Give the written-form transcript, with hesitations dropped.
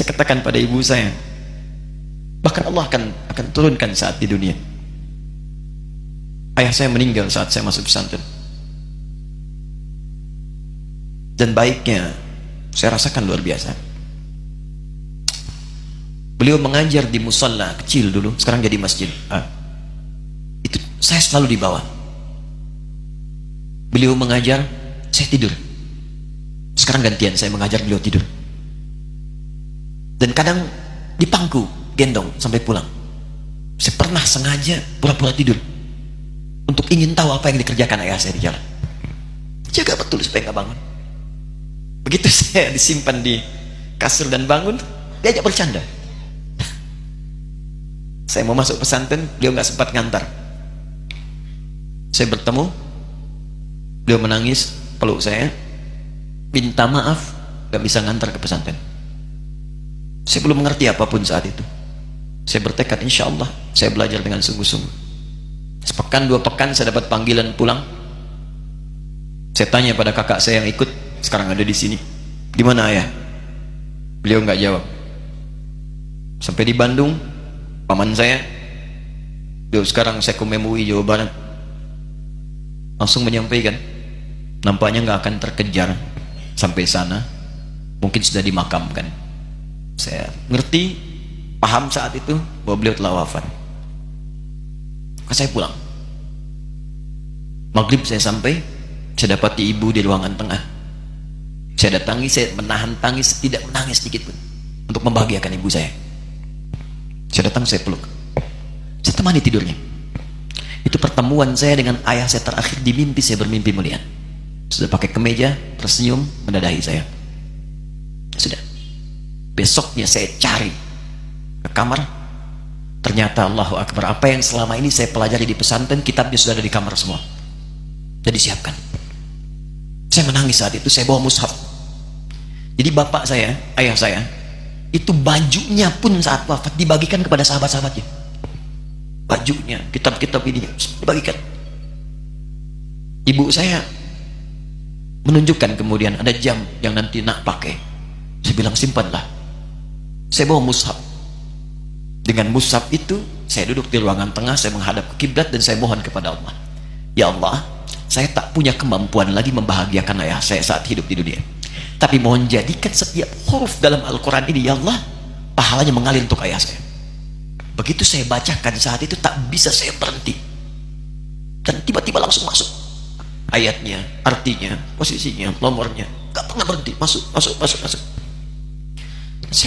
Saya katakan pada ibu saya, bahkan Allah akan turunkan saat di dunia. Ayah saya meninggal saat saya masuk pesantren, dan baiknya saya rasakan luar biasa. Beliau mengajar di musalla kecil dulu, sekarang jadi masjid. Itu saya selalu dibawa. Beliau mengajar, saya tidur. Sekarang gantian, saya mengajar, beliau tidur. Dan kadang dipangku, gendong sampai pulang. Saya pernah sengaja pura-pura tidur untuk ingin tahu apa yang dikerjakan ayah saya di jalan. Jaga betul supaya nggak bangun. Begitu saya disimpan di kasur dan bangun, diajak bercanda. Saya mau masuk pesantren, beliau nggak sempat ngantar. Saya bertemu, beliau menangis, peluk saya, minta maaf, nggak bisa ngantar ke pesantren. Saya belum mengerti apapun saat itu. Saya bertekad, insya Allah saya belajar dengan sungguh-sungguh. Sepekan 2 pekan saya dapat panggilan pulang. Saya tanya pada kakak saya yang ikut, sekarang ada di sini, di mana ayah? Beliau nggak jawab. Sampai di Bandung, paman saya, beliau sekarang Sekom MUI Jawa Barat, langsung menyampaikan, nampaknya nggak akan terkejar sampai sana, mungkin sudah dimakamkan. Saya ngerti, paham saat itu bahwa beliau telah wafat. Maka saya pulang. Maghrib saya sampai, saya dapati ibu di ruangan tengah. Saya datangi, saya menahan tangis, tidak menangis sedikit pun, untuk membahagiakan ibu saya. Saya datang, saya peluk, saya temani tidurnya. Itu pertemuan saya dengan ayah saya terakhir di mimpi. Saya bermimpi melihat sudah pakai kemeja, tersenyum, mendadahi saya. Sudah. Besoknya saya cari ke kamar, ternyata Allahu Akbar, apa yang selama ini saya pelajari di pesantren, kitabnya sudah ada di kamar semua, sudah disiapkan. Saya menangis saat itu. Saya bawa mushaf. Jadi bapak saya, ayah saya, itu bajunya pun saat wafat dibagikan kepada sahabat-sahabatnya. Bajunya, kitab-kitab ini dibagikan. Ibu saya menunjukkan kemudian ada jam yang nanti nak pakai. Saya bilang simpanlah. Saya bawa mushaf. Dengan mushaf itu saya duduk di ruangan tengah, saya menghadap ke kiblat dan saya mohon kepada Allah, ya Allah, saya tak punya kemampuan lagi membahagiakan ayah saya saat hidup di dunia, tapi mohon jadikan setiap huruf dalam Al-Quran ini, ya Allah, pahalanya mengalir untuk ayah saya. Begitu saya bacakan saat itu, tak bisa saya berhenti, dan tiba-tiba langsung masuk ayatnya, artinya, posisinya, nomornya, gak pernah berhenti, masuk. Saya